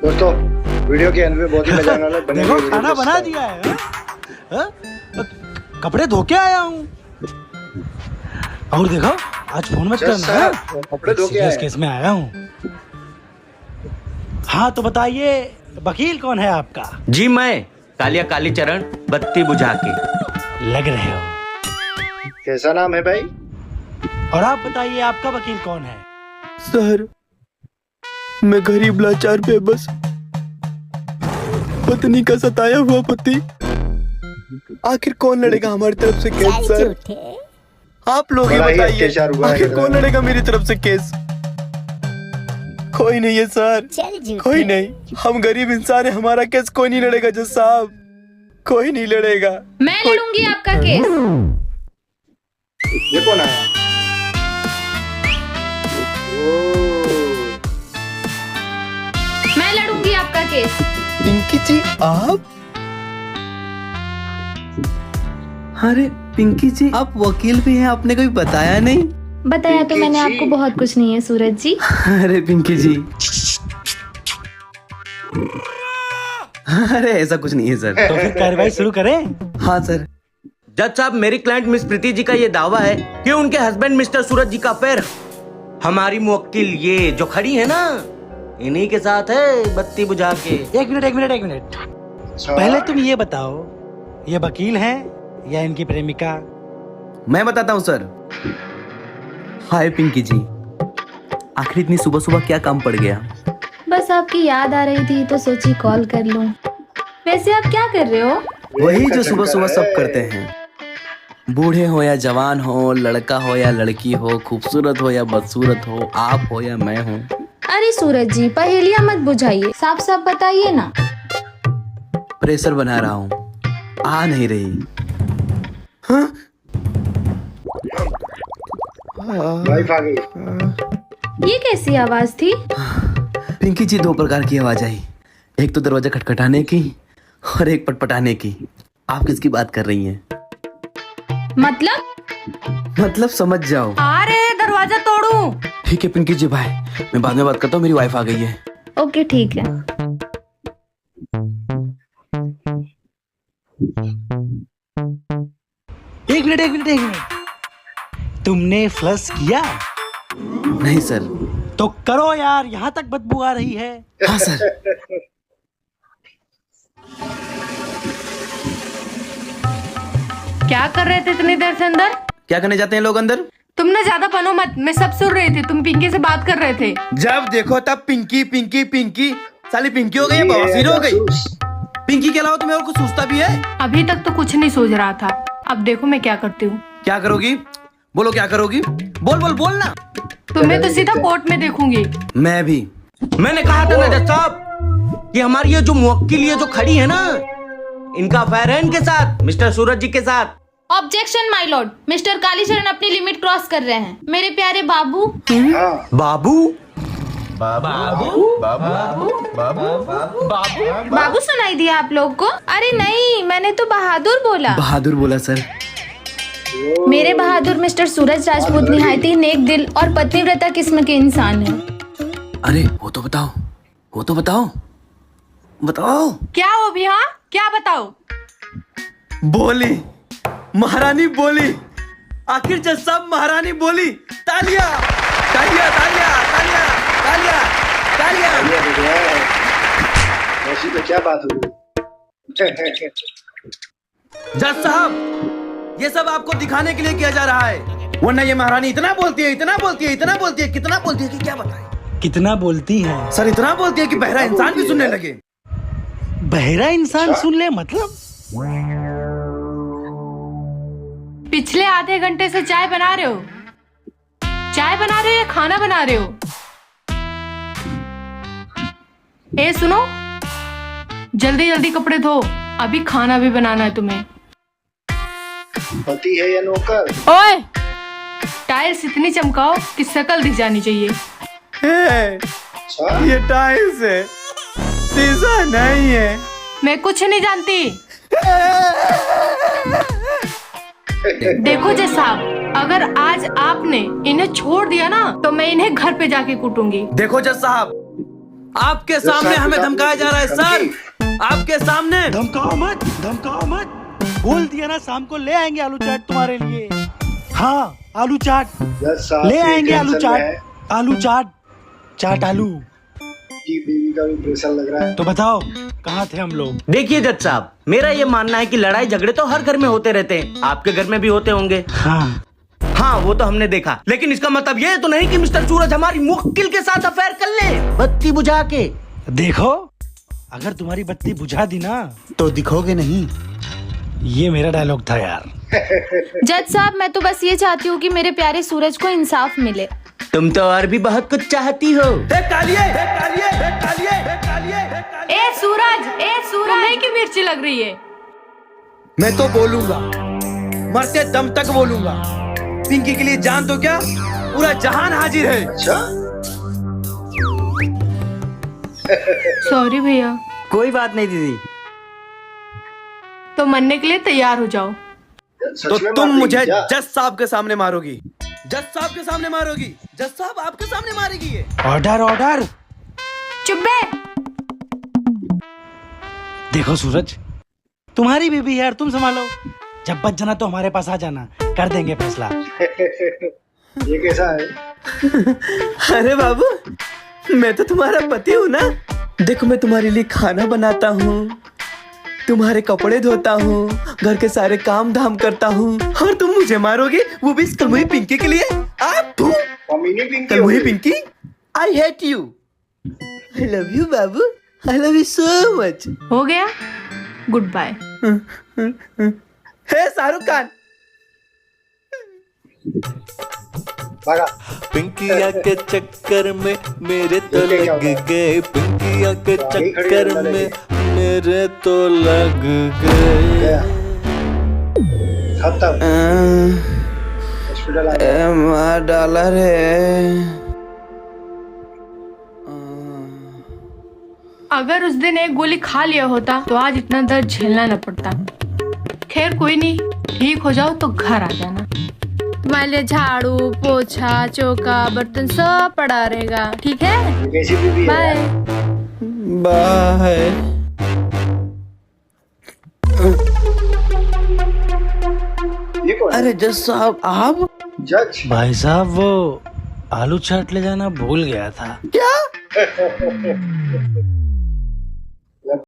दोस्तों वीडियो के अंत में बहुत ही मजा आने वाला है। बने देखो रहिए, खाना वीडियो को बना start। दिया है हाँ? कपड़े धो के आया हूँ और देखो आज फोन मत Just करना sir, कपड़े धो के सीरियस आए। केस में आया हूँ। हाँ तो बताइए वकील कौन है आपका? जी मैं कालिया कालीचरण बत्ती बुझा के। लग रहे हो। कैसा नाम है भाई? और आप बताइए आपका वकील कौन है? सर मैं गरीब लाचार बेबस पत्नी का सताया हुआ पति, आखिर कौन लड़ेगा हमारी तरफ से केस सर? आप लोग ही बड़ा ही बताइए अत्याचार हुआ है आखिर इधर। कौन लड़ेगा मेरी तरफ से केस? कोई नहीं है सर, कोई नहीं। हम गरीब इंसान है, हमारा केस कोई नहीं लड़ेगा जज साहब, कोई नहीं लड़ेगा। मैं लड़ूंगी आपका केस। ये कौन आया? मैं लड़ूंगी आपका केस। पिंकी जी आप? अरे पिंकी जी आप वकील भी हैं, आपने कभी बताया नहीं। बताया तो मैंने जी। आपको बहुत कुछ नहीं है सूरज जी। अरे पिंकी जी अरे ऐसा कुछ नहीं है सर। तो फिर कार्रवाई शुरू करें? हाँ सर। जज साहब मेरी क्लाइंट मिस प्रीति जी का ये दावा है कि उनके हस्बैंड मिस्टर सूरज जी का अफेयर हमारी मुवक्किल ये जो खड़ी है ना इन्हीं के साथ है बत्ती बुझा के। एक मिनट पहले तुम ये बताओ ये वकील हैं या इनकी प्रेमिका? मैं बताता हूँ सर। हाय पिंकी जी, आखिर इतनी सुबह सुबह क्या काम पड़ गया? बस आपकी याद आ रही थी तो सोची कॉल कर लूं। वैसे आप क्या कर रहे हो? वही जो सुबह सुबह सब करते हैं, बूढ़े हो या जवान हो, लड़का हो या लड़की हो, खूबसूरत हो या बदसूरत हो, आप हो या मैं हूँ। अरे सूरज जी पहेलियां मत बुझाइए, साफ साफ बताइए ना। प्रेशर बना रहा हूँ, आ नहीं रही। हाँ? वाइफ आ गई। ये कैसी आवाज थी? पिंकी जी दो प्रकार की आवाज आई, एक तो दरवाजा खटखटाने की और एक पटपटाने की। आप किसकी बात कर रही हैं? मतलब समझ जाओ। अरे दरवाजा तोड़ू। ठीक है पिंकी जी भाई, मैं बाद में बात करता हूँ, मेरी वाइफ आ गई है। ओके ठीक है। एक मिनट तुमने फ्लश किया? नहीं सर। तो करो यार, यहाँ तक बदबू आ रही है। हाँ सर। क्या कर रहे थे इतनी देर से अंदर? क्या करने जाते हैं लोग अंदर? तुमने ज्यादा बनो मत, मैं सब सुन रही थी। तुम पिंकी से बात कर रहे थे। जब देखो तब पिंकी पिंकी पिंकी, साली पिंकी हो गई है, बवासीर हो गई। पिंकी के अलावा तुम्हें और कुछ सोचता भी है? अभी तक तो कुछ नहीं सोच रहा था, अब देखो मैं क्या करती हूँ। क्या करोगी? बोलो क्या करोगी? बोल बोल बोल ना। तुम्हें तो सीधा कोर्ट में देखूंगी। मैं भी। मैंने कहा था ना जज साहब कि हमारी ये जो मुवक्किल ये जो खड़ी है ना इनका अफेयर है इनके साथ, मिस्टर सूरज जी के साथ। Objection my Lord, mister Kalicharan अपनी लिमिट क्रॉस कर रहे हैं। मेरे प्यारे बाबू। हाँ बाबू बाबू सुनाई दिया आप लोग को? अरे नहीं, मैंने तो बहादुर बोला। बहादुर बोला सर। मेरे बहादुर मिस्टर सूरज राजपूत निहायत ही नेक दिल और पतिव्रता किस्म के इंसान हैं। अरे वो तो बताओ, वो तो बताओ, बताओ। क्या हो भी? हाँ क्या बताओ? बोली महारानी बोली, आखिर जज साहब महारानी बोली। तालियां तालियां तालियां तालियां तालियां तालियां। ऐसी तो क्या बात हुई? जज साहब ये सब आपको दिखाने के लिए किया जा रहा है, वरना ये महारानी इतना बोलती है, इतना बोलती है, इतना बोलती है, कितना बोलती है कि क्या बताएं। कितना बोलती हैं? सर इतना बोलती है कि बहरा इंसान भी सुनने लगे। बहरा इंसान सुन ले मतलब? पिछले आधे घंटे से चाय बना रहे हो? चाय बना रहे हो या खाना बना रहे हो? ए सुनो, जल्दी जल्दी कपड़े धो, अभी खाना भी बनाना है तुम्हें। पति है या नौकर? ओए, टाइल्स इतनी चमकाओ कि शक्ल दिख जानी चाहिए। अच्छा ये टाइल्स है, शीशा नहीं है। मैं कुछ नहीं जानती। देखो जज साहब, अगर आज आपने इन्हें छोड़ दिया ना तो मैं इन्हें घर पे जाके कूटूंगी। देखो जज साहब, आपके सामने हमें धमकाया जा रहा है सर, आपके सामने। धमकाओ मत। बोल दिया ना शाम को ले आएंगे आलू चाट तुम्हारे लिए। हाँ आलू चाट जज साहब ले आएंगे, आलू टेंशन में है चाट, आलू चाट आलू। कि बीवी का भी प्रेशर लग रहा है। तो बताओ कहाँ थे हम लोग? देखिए जज साहब, मेरा ये मानना है कि लड़ाई झगड़े तो हर घर में होते रहते हैं, आपके घर में भी होते होंगे। हाँ वो तो हमने देखा, लेकिन इसका मतलब ये तो नहीं कि मिस्टर सूरज हमारी मुवक्किल के साथ अफेयर कर ले बत्ती बुझा के। देखो अगर तुम्हारी बत्ती बुझा दी ना तो दिखोगे नहीं। ये मेरा डायलॉग था यार। जज साहब मैं तो बस ये चाहती हूँ कि मेरे प्यारे सूरज को इंसाफ मिले। तुम तो और भी बहुत कुछ चाहती हो। ए सूरज तुम्हें की मिर्ची लग रही है। मैं तो बोलूंगा, मरते दम तक बोलूंगा। पिंकी के लिए जान तो क्या पूरा जहान हाजिर है। अच्छा सॉरी भैया। कोई बात नहीं दीदी। तो मरने के लिए तैयार हो जाओ। सच तो में तुम मार मुझे देगी क्या? जज साहब के सामने मारोगी, जज साहब के सामने मारोगी, जज साहब आपके सामने मारेगी ये। ऑर्डर। चुप बे। देखो सूरज तुम्हारी बीबी यार, तुम संभालो। जब बच जाना तो हमारे पास आ जाना, कर देंगे फैसला। ये कैसा है? अरे बाबू मैं तो तुम्हारा पति हूँ ना। देखो मैं तुम्हारे लिए खाना बनाता हूँ, तुम्हारे कपड़े धोता हूँ, घर के सारे काम धाम करता हूँ, और तुम मुझे मारोगे, वो भी इस कलमुही पिंकी के लिए। आप कमीनी पिंकी कलमुही होगी। Pinky, I hate you, I love you बाबू, I love you so much. हो गया, good bye. Hey Shahrukh Khan. भागा। पिंकिया के चक्कर में मेरे तो ये क्या लग हुआ? गए, पिंकिया के गाड़ी खड़ी चक्कर है, में मेरे तो लग गए। गया खत्म। हॉस्पिटल आ गया। डॉलर है। अगर उस दिन एक गोली खा लिया होता तो आज इतना दर्द झेलना न पड़ता। खैर कोई नहीं, ठीक हो जाओ तो घर आ जाना। तुम्हारे लिए झाड़ू पोछा चौका बर्तन सब पड़ा रहेगा, ठीक है? ये कैसी बीवी है? बाय। बाय। ये कौन है? अरे जज साहब आप? जज भाई साहब वो आलू चाट ले जाना भूल गया था। क्या?